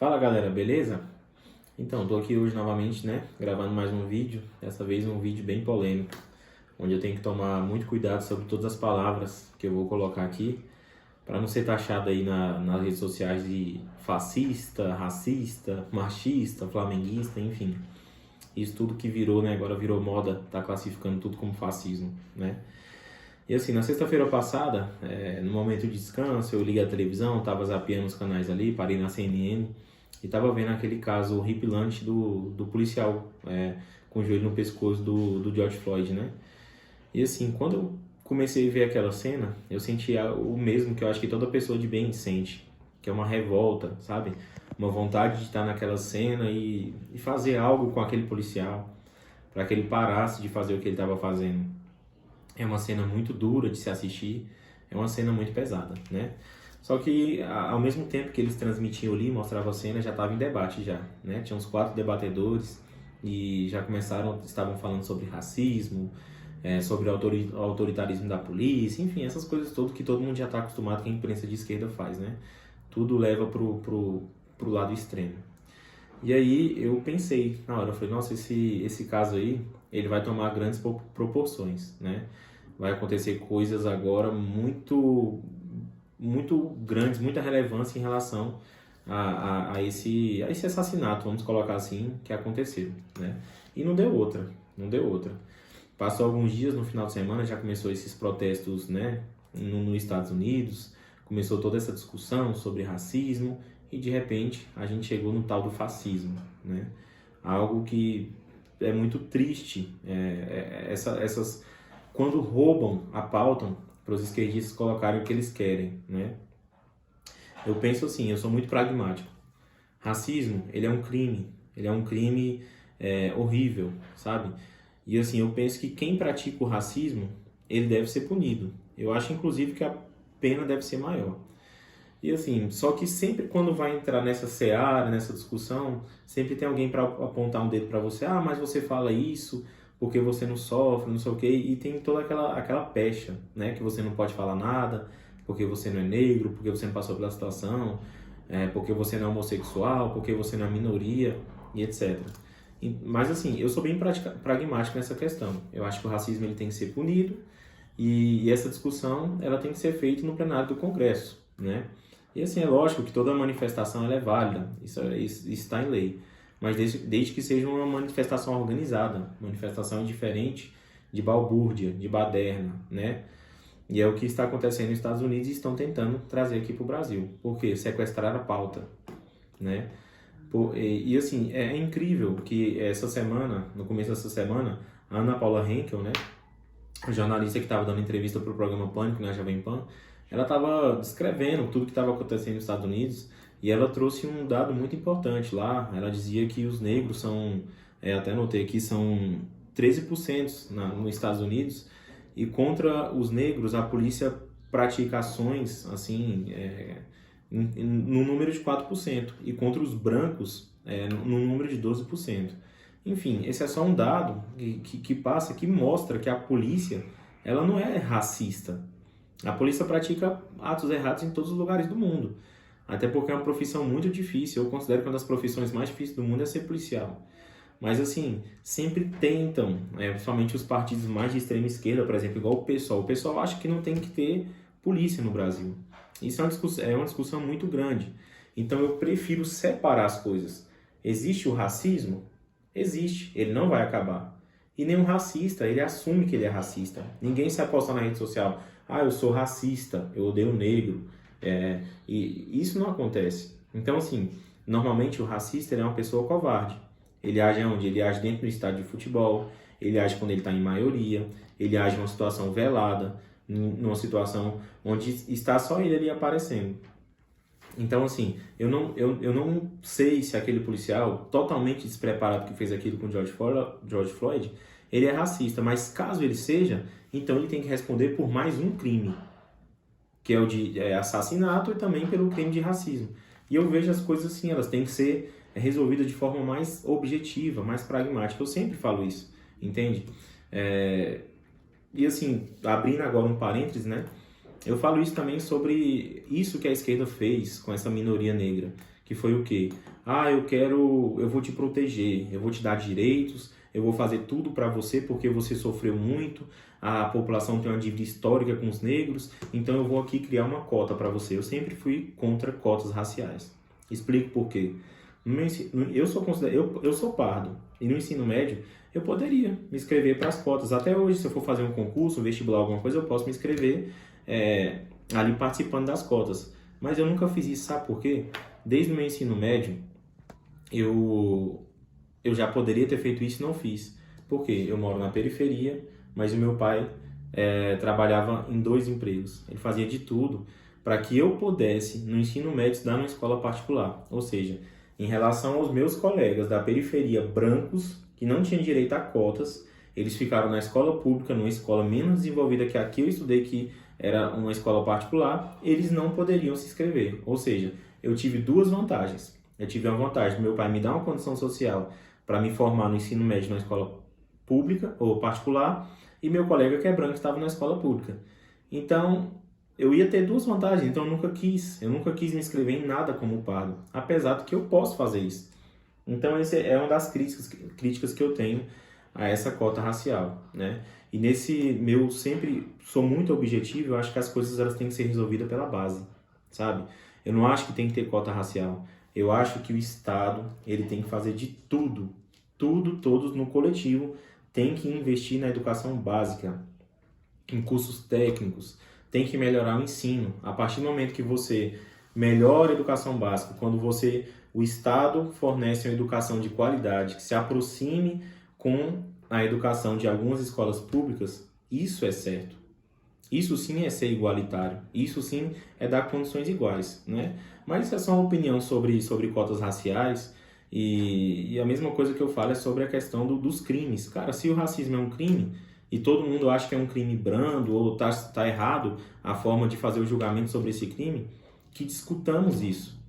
Fala galera, beleza? Então, tô aqui hoje novamente, né, gravando mais um vídeo, dessa vez um vídeo bem polêmico, onde eu tenho que tomar muito cuidado sobre todas as palavras que eu vou colocar aqui, para não ser taxado aí nas redes sociais de fascista, racista, machista, flamenguista, enfim. Isso tudo que virou, né, agora virou moda, tá classificando tudo como fascismo, né? E assim, na sexta-feira passada, no momento de descanso, eu liguei a televisão, tava zapeando os canais ali, parei na CNN e tava vendo aquele caso horripilante do policial com o joelho no pescoço do George Floyd, né? E assim, quando eu comecei a ver aquela cena, eu senti o mesmo que eu acho que toda pessoa de bem sente, que é uma revolta, sabe? Uma vontade de estar naquela cena e fazer algo com aquele policial, para que ele parasse de fazer o que ele estava fazendo. É uma cena muito dura de se assistir, é uma cena muito pesada, né? Só que ao mesmo tempo que eles transmitiam ali, mostravam a cena, já estava em debate já, né? Tinha uns 4 debatedores e já estavam falando sobre racismo, sobre autoritarismo da polícia, enfim, essas coisas todas que todo mundo já está acostumado que a imprensa de esquerda faz, né? Tudo leva pro lado extremo. E aí eu pensei, na hora, eu falei, nossa, esse caso aí, ele vai tomar grandes proporções, né? Vai acontecer coisas agora muito grandes, muita relevância em relação a esse assassinato, vamos colocar assim, que aconteceu, né? E não deu outra, não deu outra. Passou alguns dias, no final de semana, já começou esses protestos, né, nos Estados Unidos, começou toda essa discussão sobre racismo e, de repente, a gente chegou no tal do fascismo, né? Algo que é muito triste, quando roubam a pauta para os esquerdistas colocarem o que eles querem, né? Eu penso assim, eu sou muito pragmático. Racismo, ele é um crime horrível, sabe? E assim, eu penso que quem pratica o racismo, ele deve ser punido. Eu acho, inclusive, que a pena deve ser maior. E assim, só que sempre quando vai entrar nessa seara, nessa discussão, sempre tem alguém para apontar um dedo para você. Ah, mas você fala isso porque você não sofre, não sei o quê. E tem toda aquela pecha, né? Que você não pode falar nada, porque você não é negro, porque você não passou pela situação, porque você não é homossexual, porque você não é minoria e etc. Mas assim, eu sou bem pragmático nessa questão. Eu acho que o racismo ele tem que ser punido e essa discussão ela tem que ser feita no plenário do Congresso, né? E assim, é lógico que toda manifestação ela é válida, isso está em lei, mas desde que seja uma manifestação organizada, manifestação diferente de balbúrdia, de baderna, né? E é o que está acontecendo nos Estados Unidos e estão tentando trazer aqui para o Brasil. Por quê? Sequestrar a pauta, né? E assim, é incrível que essa semana, no começo dessa semana, a Ana Paula Henkel, né? A jornalista que estava dando entrevista para o programa Pânico, na Jovem Pan, ela estava descrevendo tudo que estava acontecendo nos Estados Unidos e ela trouxe um dado muito importante lá. Ela dizia que os negros são, até anotei aqui, são 13% nos Estados Unidos e contra os negros a polícia pratica ações assim, no número de 4% e contra os brancos no número de 12%. Enfim, esse é só um dado que mostra que a polícia ela não é racista. A polícia pratica atos errados em todos os lugares do mundo. Até porque é uma profissão muito difícil. Eu considero que uma das profissões mais difíceis do mundo é ser policial. Mas assim, sempre tentam, principalmente os partidos mais de extrema esquerda, por exemplo, igual o PSOL. O PSOL acha que não tem que ter polícia no Brasil. Isso é uma discussão muito grande. Então eu prefiro separar as coisas. Existe o racismo? Existe, ele não vai acabar. E nenhum racista, ele assume que ele é racista. Ninguém se aposta na rede social, eu sou racista, eu odeio negro. E isso não acontece. Então, assim, normalmente o racista ele é uma pessoa covarde. Ele age onde? Ele age dentro do estádio de futebol, ele age quando ele está em maioria, ele age numa situação velada, numa situação onde está só ele ali aparecendo. Então, assim, eu não sei se aquele policial totalmente despreparado que fez aquilo com George Floyd, ele é racista, mas caso ele seja, então ele tem que responder por mais um crime, que é o de assassinato e também pelo crime de racismo. E eu vejo as coisas assim, elas têm que ser resolvidas de forma mais objetiva, mais pragmática. Eu sempre falo isso, entende? E assim, abrindo agora um parênteses, né? Eu falo isso também sobre isso que a esquerda fez com essa minoria negra, que foi o quê? Eu vou te proteger, eu vou te dar direitos, eu vou fazer tudo para você porque você sofreu muito, a população tem uma dívida histórica com os negros, então eu vou aqui criar uma cota para você. Eu sempre fui contra cotas raciais. Explico por quê. Eu sou pardo, e no ensino médio eu poderia me inscrever para as cotas. Até hoje, se eu for fazer um concurso, um vestibular, alguma coisa, eu posso me inscrever ali participando das cotas. Mas eu nunca fiz isso, sabe por quê? Desde o meu ensino médio, eu já poderia ter feito isso e não fiz. Por quê? Eu moro na periferia, mas o meu pai trabalhava em 2 empregos. Ele fazia de tudo para que eu pudesse, no ensino médio, estudar numa escola particular. Ou seja, em relação aos meus colegas da periferia brancos, que não tinham direito a cotas, eles ficaram na escola pública, numa escola menos desenvolvida que a que eu estudei, que era uma escola particular, eles não poderiam se inscrever. Ou seja, eu tive 2 vantagens. Eu tive a vantagem do meu pai me dar uma condição social para me formar no ensino médio na escola pública ou particular, e meu colega que é branco estava na escola pública. Então, eu ia ter 2 vantagens, então eu nunca quis me inscrever em nada como pardo, apesar de que eu posso fazer isso. Então, essa é uma das críticas que eu tenho a essa cota racial, né? E sempre sou muito objetivo, eu acho que as coisas elas têm que ser resolvidas pela base, sabe? Eu não acho que tem que ter cota racial. Eu acho que o Estado, ele tem que fazer de tudo, todos no coletivo, tem que investir na educação básica, em cursos técnicos, tem que melhorar o ensino. A partir do momento que você melhora a educação básica, quando o Estado fornece uma educação de qualidade, que se aproxime com a educação de algumas escolas públicas, isso é certo. Isso sim é ser igualitário. Isso sim é dar condições iguais, né? Mas isso é só uma opinião sobre cotas raciais. E a mesma coisa que eu falo é sobre a questão dos crimes. Cara, se o racismo é um crime e todo mundo acha que é um crime brando ou tá errado a forma de fazer o julgamento sobre esse crime, que discutamos isso.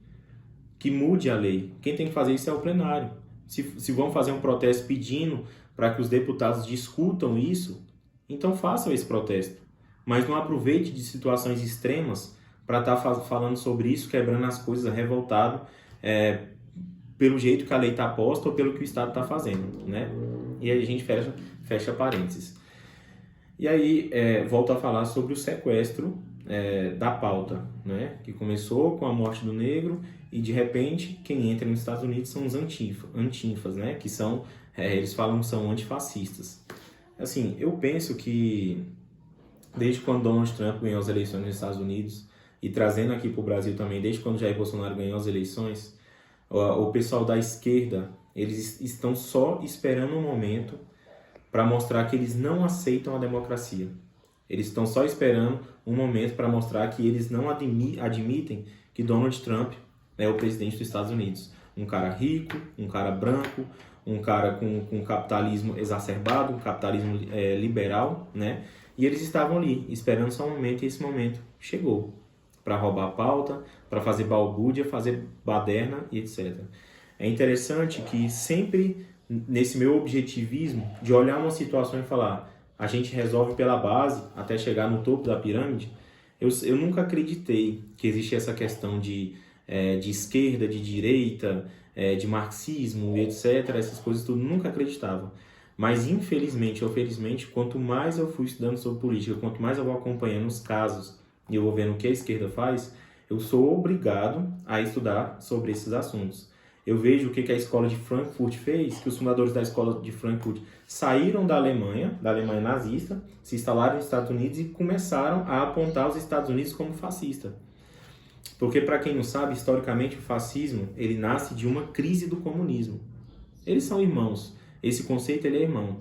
Que mude a lei. Quem tem que fazer isso é o plenário. Se vão fazer um protesto pedindo para que os deputados discutam isso, então façam esse protesto. Mas não aproveite de situações extremas para estar falando sobre isso, quebrando as coisas, revoltado pelo jeito que a lei está posta ou pelo que o Estado está fazendo, né? E aí a gente fecha parênteses. E aí volto a falar sobre o sequestro da pauta, né? Que começou com a morte do negro e de repente quem entra nos Estados Unidos são os antifas, né? Que são, eles falam que são antifascistas. Assim, eu penso que desde quando Donald Trump ganhou as eleições nos Estados Unidos e trazendo aqui para o Brasil também, desde quando Jair Bolsonaro ganhou as eleições, o pessoal da esquerda, eles estão só esperando um momento para mostrar que eles não aceitam a democracia. Eles estão só esperando um momento para mostrar que eles não admitem que Donald Trump é o presidente dos Estados Unidos. Um cara rico, um cara branco, um cara com capitalismo exacerbado, um capitalismo liberal, né? E eles estavam ali, esperando só um momento, e esse momento chegou. Para roubar a pauta, para fazer balbúrdia, fazer baderna e etc. É interessante que sempre, nesse meu objetivismo, de olhar uma situação e falar, a gente resolve pela base, até chegar no topo da pirâmide, eu nunca acreditei que existia essa questão de esquerda, de direita, de marxismo e etc. Essas coisas tudo, nunca acreditava. Mas infelizmente ou felizmente, quanto mais eu fui estudando sobre política, quanto mais eu vou acompanhando os casos e eu vou vendo o que a esquerda faz, eu sou obrigado a estudar sobre esses assuntos. Eu vejo o que a escola de Frankfurt fez, que os fundadores da escola de Frankfurt saíram da Alemanha nazista, se instalaram nos Estados Unidos e começaram a apontar os Estados Unidos como fascista. Porque, para quem não sabe, historicamente o fascismo ele nasce de uma crise do comunismo. Eles são irmãos. Esse conceito ele é irmão.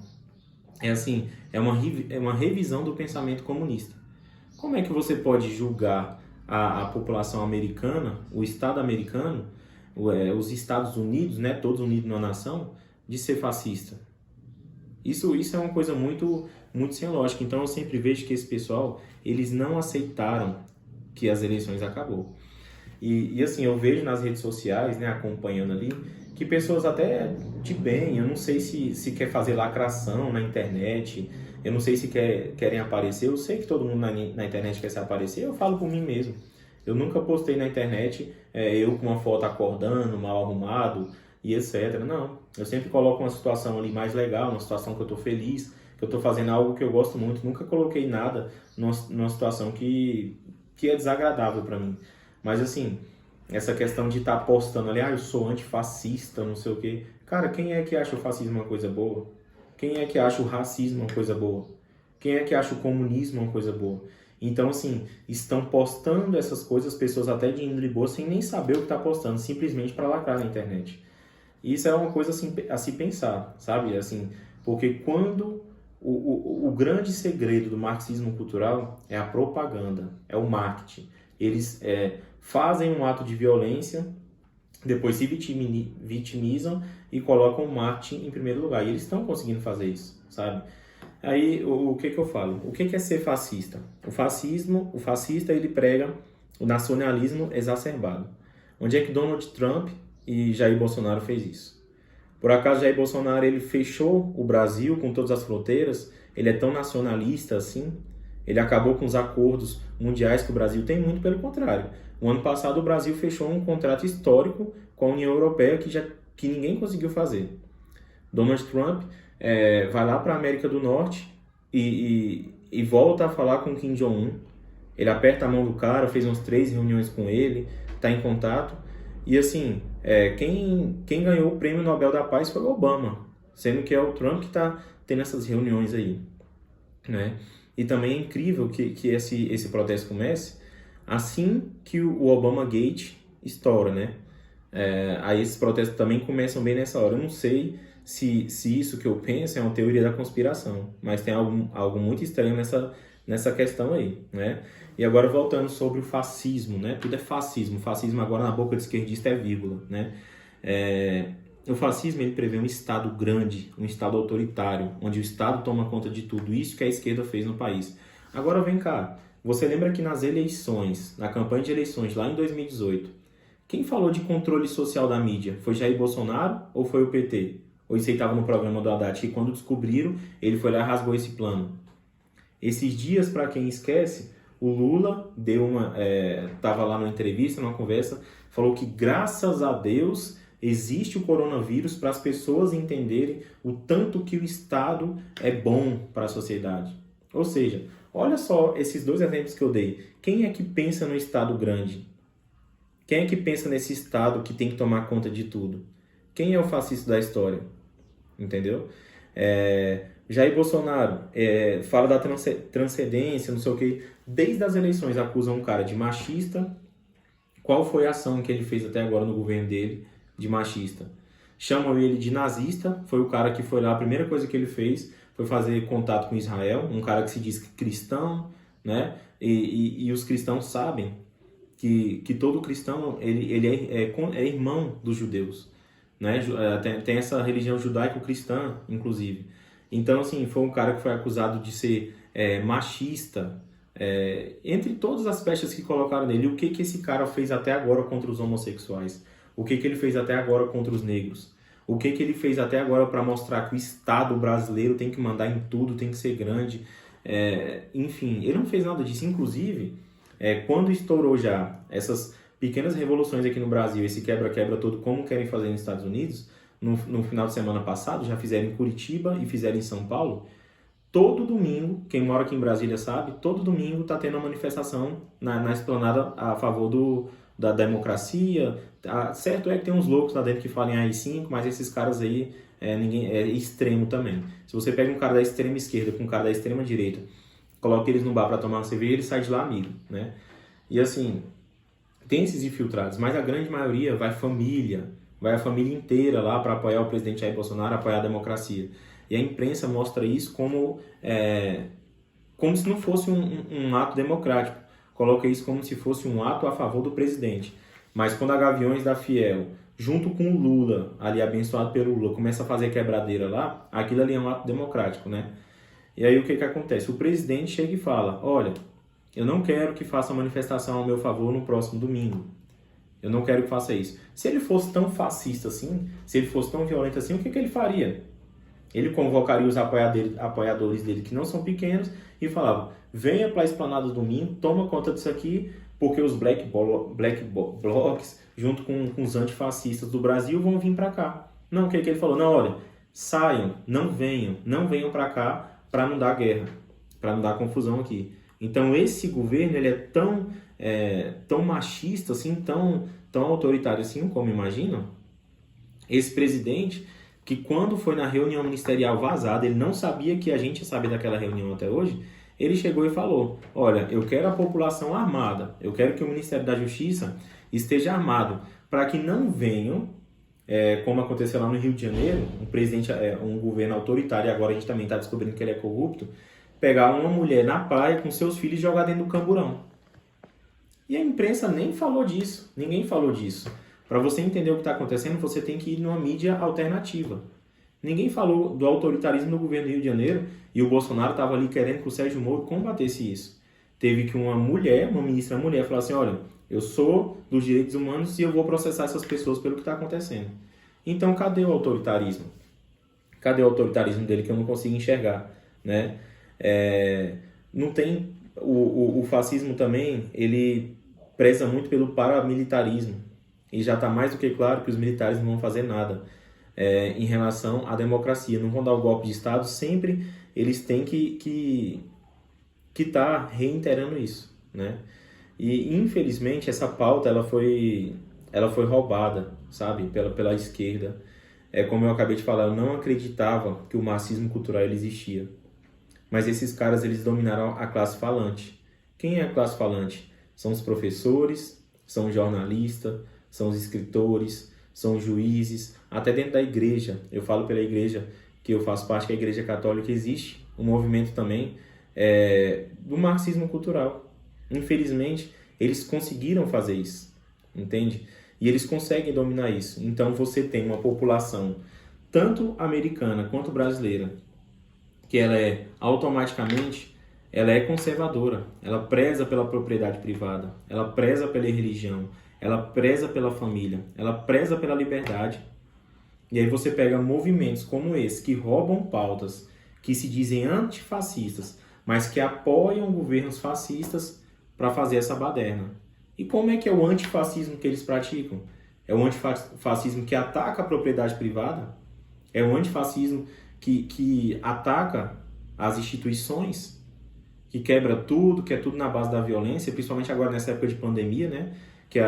É assim, é uma revisão do pensamento comunista. Como é que você pode julgar a população americana, o Estado americano, os Estados Unidos, né, todos unidos numa nação, de ser fascista? Isso é uma coisa muito, muito sem lógica. Então eu sempre vejo que esse pessoal, eles não aceitaram que as eleições acabou. E assim, eu vejo nas redes sociais, né, acompanhando ali, que pessoas até de bem, eu não sei se quer fazer lacração na internet, eu não sei se querem aparecer, eu sei que todo mundo na internet quer se aparecer, eu falo por mim mesmo. Eu nunca postei na internet eu com uma foto acordando, mal arrumado e etc. Não, eu sempre coloco uma situação ali mais legal, uma situação que eu tô feliz, que eu tô fazendo algo que eu gosto muito. Nunca coloquei nada numa situação que é desagradável para mim. Mas assim, essa questão de estar postando ali, eu sou antifascista, não sei o quê. Cara, quem é que acha o fascismo uma coisa boa? Quem é que acha o racismo uma coisa boa? Quem é que acha o comunismo uma coisa boa? Então, assim, estão postando essas coisas, pessoas até de índole boa, sem nem saber o que está postando, simplesmente para lacrar na internet. E isso é uma coisa assim, a se pensar, sabe? Assim, porque quando o grande segredo do marxismo cultural é a propaganda, é o marketing. Eles fazem um ato de violência, depois se vitimizam e colocam o marketing em primeiro lugar. E eles estão conseguindo fazer isso, sabe? Aí, o que eu falo? O que é ser fascista? O fascista, ele prega o nacionalismo exacerbado. Onde é que Donald Trump e Jair Bolsonaro fez isso? Por acaso, Jair Bolsonaro, ele fechou o Brasil com todas as fronteiras? Ele é tão nacionalista assim? Ele acabou com os acordos mundiais que o Brasil tem? Muito pelo contrário. O ano passado, o Brasil fechou um contrato histórico com a União Europeia que ninguém conseguiu fazer. Donald Trump vai lá para a América do Norte e volta a falar com Kim Jong-un. Ele aperta a mão do cara, fez umas 3 reuniões com ele, está em contato. E assim, quem ganhou o Prêmio Nobel da Paz foi o Obama, sendo que é o Trump que está tendo essas reuniões aí, né? E também é incrível que esse protesto comece assim que o Obama Gate estoura, né? Aí esses protestos também começam bem nessa hora. Eu não sei se isso que eu penso é uma teoria da conspiração, mas tem algo muito estranho nessa questão aí, né? E agora voltando sobre o fascismo, né? Tudo é fascismo. Fascismo agora na boca de esquerdista é vírgula, né? O fascismo, ele prevê um Estado grande, um Estado autoritário, onde o Estado toma conta de tudo. Isso que a esquerda fez no país. Agora vem cá, você lembra que nas eleições, na campanha de eleições lá em 2018, quem falou de controle social da mídia? Foi Jair Bolsonaro ou foi o PT? Ou isso aí estava no programa do Haddad, que quando descobriram, ele foi lá e rasgou esse plano. Esses dias, para quem esquece, o Lula estava lá numa entrevista, numa conversa, falou que graças a Deus existe o coronavírus para as pessoas entenderem o tanto que o Estado é bom para a sociedade. Ou seja, olha só esses 2 exemplos que eu dei. Quem é que pensa no Estado grande? Quem é que pensa nesse Estado que tem que tomar conta de tudo? Quem é o fascista da história? Entendeu? Jair Bolsonaro fala da transcendência, não sei o que. Desde as eleições acusam um cara de machista. Qual foi a ação que ele fez até agora no governo dele de machista? Chamam ele de nazista. Foi o cara que foi lá, a primeira coisa que ele fez foi fazer contato com Israel. Um cara que se diz cristão, né? E os cristãos sabem que todo cristão ele é irmão dos judeus, né? Tem essa religião judaico-cristã, inclusive. Então, assim, foi um cara que foi acusado de ser machista, entre todas as pechas que colocaram nele. O que esse cara fez até agora contra os homossexuais? O que ele fez até agora contra os negros? O que ele fez até agora para mostrar que o Estado brasileiro tem que mandar em tudo, tem que ser grande? Enfim, ele não fez nada disso. Inclusive, quando estourou já essas pequenas revoluções aqui no Brasil, esse quebra-quebra todo, como querem fazer nos Estados Unidos, no final de semana passado, já fizeram em Curitiba e fizeram em São Paulo, todo domingo, quem mora aqui em Brasília sabe, todo domingo está tendo uma manifestação na esplanada a favor da democracia. Certo é que tem uns loucos lá dentro que falam em AI-5, mas esses caras aí, ninguém é extremo também. Se você pega um cara da extrema esquerda com um cara da extrema direita, coloca eles no bar para tomar uma cerveja, ele sai de lá amigo, né? E assim, tem esses infiltrados, mas a grande maioria vai a família inteira lá para apoiar o presidente Jair Bolsonaro, apoiar a democracia. E a imprensa mostra isso como se não fosse um ato democrático. Coloca isso como se fosse um ato a favor do presidente. Mas quando a Gaviões da Fiel, junto com o Lula, ali abençoado pelo Lula, começa a fazer quebradeira lá, aquilo ali é um ato democrático, né? E aí o que acontece? O presidente chega e fala, olha, eu não quero que faça manifestação ao meu favor no próximo domingo. Eu não quero que faça isso. Se ele fosse tão fascista assim, se ele fosse tão violento assim, o que ele faria? Ele convocaria os apoiadores dele, que não são pequenos, e falava, venha para a esplanada domingo, toma conta disso aqui, porque os blocs, junto com os antifascistas do Brasil, vão vir para cá. Não, o que ele falou? Não, olha, saiam, não venham para cá para não dar guerra, para não dar confusão aqui. Então esse governo ele é tão machista, assim, tão autoritário assim, como imaginam. Esse presidente, que quando foi na reunião ministerial vazada, ele não sabia que a gente ia saber daquela reunião até hoje, ele chegou e falou, olha, eu quero a população armada, eu quero que o Ministério da Justiça esteja armado, para que não venham, como aconteceu lá no Rio de Janeiro, um governo autoritário, e agora a gente também está descobrindo que ele é corrupto, pegar uma mulher na praia com seus filhos e jogar dentro do camburão. E a imprensa nem falou disso, ninguém falou disso. Para você entender o que está acontecendo, você tem que ir numa mídia alternativa. Ninguém falou do autoritarismo no governo do Rio de Janeiro e o Bolsonaro estava ali querendo que o Sérgio Moro combatesse isso. Teve que uma ministra mulher, falar assim, olha, eu sou dos direitos humanos e eu vou processar essas pessoas pelo que está acontecendo. Então, cadê o autoritarismo? Cadê o autoritarismo dele que eu não consigo enxergar? Né? Não tem... O fascismo também, ele preza muito pelo paramilitarismo. E já está mais do que claro que os militares não vão fazer nada em relação à democracia. Não vão dar o golpe de Estado, sempre eles têm que estar reiterando isso. Né? E, infelizmente, essa pauta ela foi roubada, sabe, pela esquerda. Como eu acabei de falar, eu não acreditava que o marxismo cultural ele existia. Mas esses caras eles dominaram a classe falante. Quem é a classe falante? São os professores, são os jornalistas, são os escritores, são os juízes, até dentro da igreja. Eu falo pela igreja que eu faço parte, que é a Igreja Católica, existe um movimento também do marxismo cultural. Infelizmente, eles conseguiram fazer isso, entende? E eles conseguem dominar isso. Então, você tem uma população, tanto americana quanto brasileira, que ela automaticamente conservadora. Ela preza pela propriedade privada, ela preza pela religião, ela preza pela família, ela preza pela liberdade. E aí você pega movimentos como esse, que roubam pautas, que se dizem antifascistas, mas que apoiam governos fascistas para fazer essa baderna. E como é que é o antifascismo que eles praticam? É o antifascismo que ataca a propriedade privada? É o antifascismo que ataca as instituições? Que quebra tudo, que é tudo na base da violência, principalmente agora nessa época de pandemia, né? Que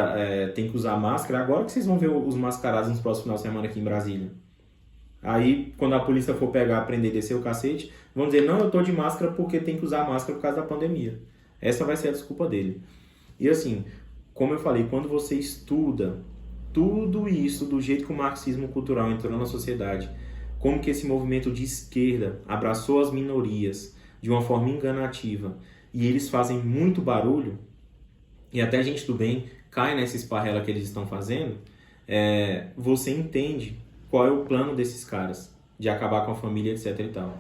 tem que usar máscara. Agora que vocês vão ver os mascarados nos próximos finais de semana aqui em Brasília. Aí, quando a polícia for pegar, prender, descer o cacete, vão dizer, não, eu tô de máscara porque tem que usar máscara por causa da pandemia. Essa vai ser a desculpa dele. E assim, como eu falei, quando você estuda tudo isso do jeito que o marxismo cultural entrou na sociedade, como que esse movimento de esquerda abraçou as minorias de uma forma enganativa, e eles fazem muito barulho, e até a gente do bem cai nessa esparrela que eles estão fazendo, você entende qual é o plano desses caras, de acabar com a família, etc e tal.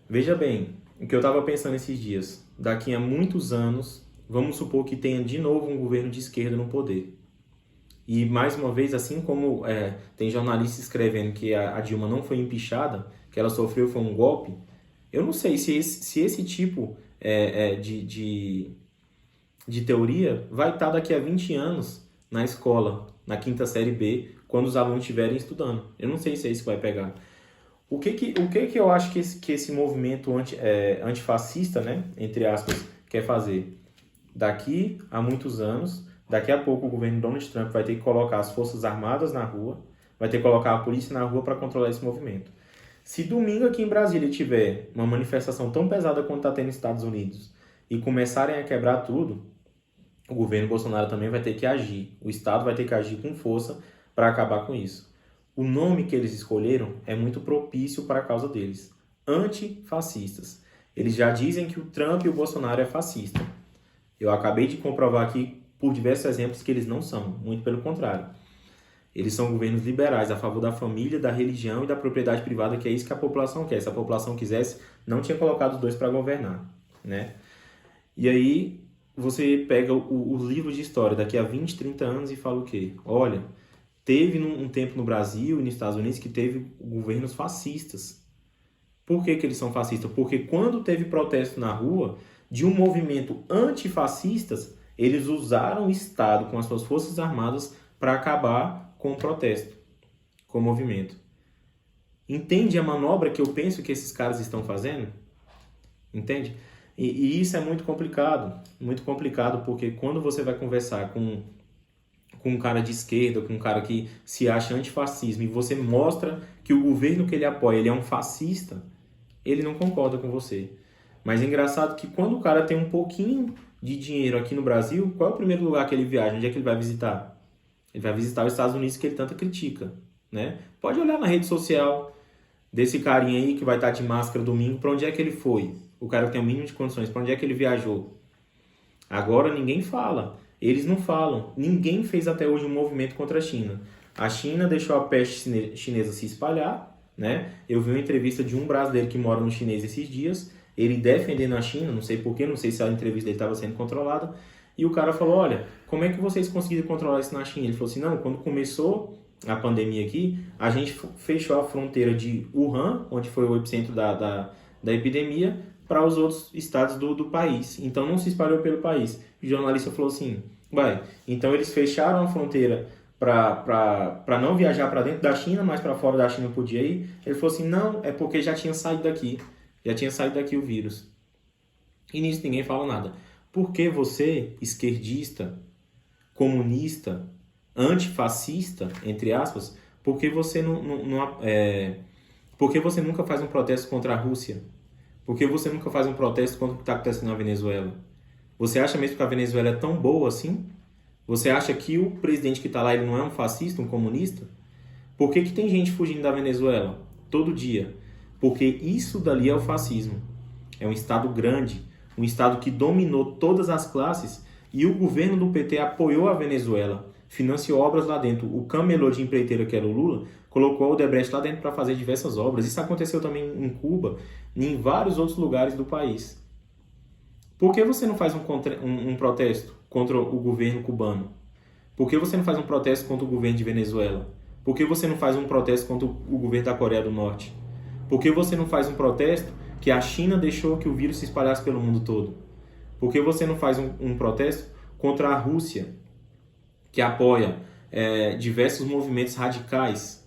Veja bem, o que eu estava pensando esses dias, daqui a muitos anos, vamos supor que tenha de novo um governo de esquerda no poder. E mais uma vez, assim como tem jornalistas escrevendo que a Dilma não foi empichada, que ela sofreu foi um golpe, eu não sei se esse tipo de teoria vai estar daqui a 20 anos na escola, na quinta série B, quando os alunos estiverem estudando. Eu não sei se é isso que vai pegar. O que eu acho que esse movimento antifascista, né, entre aspas, quer fazer? Daqui a muitos anos, daqui a pouco o governo Donald Trump vai ter que colocar as forças armadas na rua, vai ter que colocar a polícia na rua para controlar esse movimento. Se domingo aqui em Brasília tiver uma manifestação tão pesada quanto está tendo nos Estados Unidos e começarem a quebrar tudo, o governo Bolsonaro também vai ter que agir. O Estado vai ter que agir com força para acabar com isso. O nome que eles escolheram é muito propício para a causa deles. Antifascistas. Eles já dizem que o Trump e o Bolsonaro é fascista. Eu acabei de comprovar aqui por diversos exemplos que eles não são. Muito pelo contrário. Eles são governos liberais, a favor da família, da religião e da propriedade privada, que é isso que a população quer. Se a população quisesse, não tinha colocado os dois para governar, né? E aí, você pega os livros de história daqui a 20, 30 anos e fala o quê? Olha, teve um tempo no Brasil e nos Estados Unidos que teve governos fascistas. Por que eles são fascistas? Porque quando teve protesto na rua de um movimento antifascistas, Eles usaram o Estado com as suas forças armadas para acabar com o protesto, com o movimento. Entende a manobra que eu penso que esses caras estão fazendo? Entende? E isso é muito complicado porque quando você vai conversar com um cara de esquerda, com um cara que se acha antifascismo e você mostra que o governo que ele apoia ele é um fascista, ele não concorda com você. Mas é engraçado que quando o cara tem um pouquinho de dinheiro aqui no Brasil, qual é o primeiro lugar que ele viaja? Onde é que ele vai visitar? Ele vai visitar os Estados Unidos, que ele tanto critica, né? Pode olhar na rede social desse carinha aí que vai estar de máscara domingo, para onde é que ele foi? O cara tem o mínimo de condições, para onde é que ele viajou? Agora ninguém fala, eles não falam. Ninguém fez até hoje um movimento contra a China. A China deixou a peste chinesa se espalhar, né? Eu vi uma entrevista de um brasileiro que mora no chinês esses dias, ele defendendo a China, não sei porquê, não sei se a entrevista dele estava sendo controlada, e o cara falou, olha, como é que vocês conseguiram controlar isso na China? Ele falou assim, não, quando começou a pandemia aqui, a gente fechou a fronteira de Wuhan, onde foi o epicentro da epidemia, para os outros estados do país. Então não se espalhou pelo país. O jornalista falou assim, então eles fecharam a fronteira para não viajar para dentro da China, mas para fora da China podia ir. Ele falou assim, não, é porque já tinha saído daqui o vírus. E nisso ninguém fala nada. Por que você, esquerdista, comunista, antifascista, entre aspas, por que você por que você nunca faz um protesto contra a Rússia? Por que você nunca faz um protesto contra o que está acontecendo na Venezuela? Você acha mesmo que a Venezuela é tão boa assim? Você acha que o presidente que está lá ele não é um fascista, um comunista? Por que tem gente fugindo da Venezuela todo dia? Porque isso dali é o fascismo. É um Estado grande, um Estado que dominou todas as classes e o governo do PT apoiou a Venezuela, financiou obras lá dentro. O camelô de empreiteira que era o Lula colocou o Odebrecht lá dentro para fazer diversas obras. Isso aconteceu também em Cuba e em vários outros lugares do país. Por que você não faz um protesto contra o governo cubano? Por que você não faz um protesto contra o governo de Venezuela? Por que você não faz um protesto contra o governo da Coreia do Norte? Por que você não faz um protesto que a China deixou que o vírus se espalhasse pelo mundo todo? Por que você não faz um protesto contra a Rússia, que apoia diversos movimentos radicais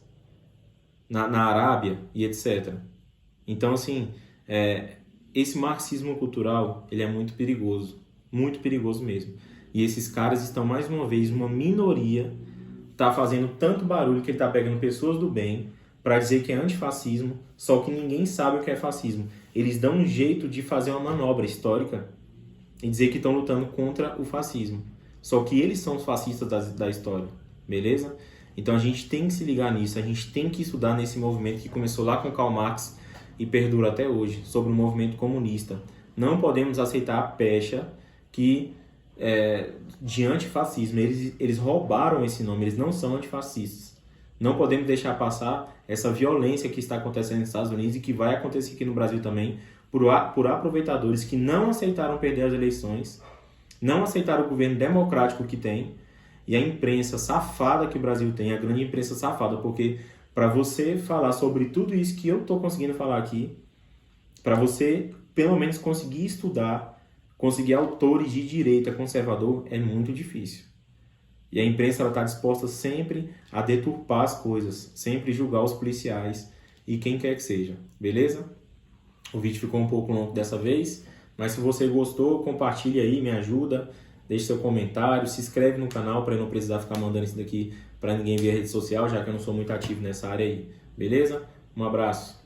na Arábia e etc. Então, assim, esse marxismo cultural, ele é muito perigoso mesmo. E esses caras estão, mais uma vez, uma minoria, tá fazendo tanto barulho que ele tá pegando pessoas do bem para dizer que é antifascismo, só que ninguém sabe o que é fascismo. Eles dão um jeito de fazer uma manobra histórica e dizer que estão lutando contra o fascismo. Só que eles são os fascistas da história, beleza? Então a gente tem que se ligar nisso, a gente tem que estudar nesse movimento que começou lá com Karl Marx e perdura até hoje, sobre o movimento comunista. Não podemos aceitar a pecha de antifascismo. Eles roubaram esse nome, eles não são antifascistas. Não podemos deixar passar essa violência que está acontecendo nos Estados Unidos e que vai acontecer aqui no Brasil também, por aproveitadores que não aceitaram perder as eleições, não aceitaram o governo democrático que tem, e a imprensa safada que o Brasil tem, a grande imprensa safada, porque para você falar sobre tudo isso que eu estou conseguindo falar aqui, para você pelo menos conseguir estudar, conseguir autores de direita conservador, é muito difícil. E a imprensa está disposta sempre a deturpar as coisas, sempre julgar os policiais e quem quer que seja, beleza? O vídeo ficou um pouco longo dessa vez, mas se você gostou, compartilhe aí, me ajuda, deixe seu comentário, se inscreve no canal para eu não precisar ficar mandando isso daqui para ninguém via rede social, já que eu não sou muito ativo nessa área aí, beleza? Um abraço.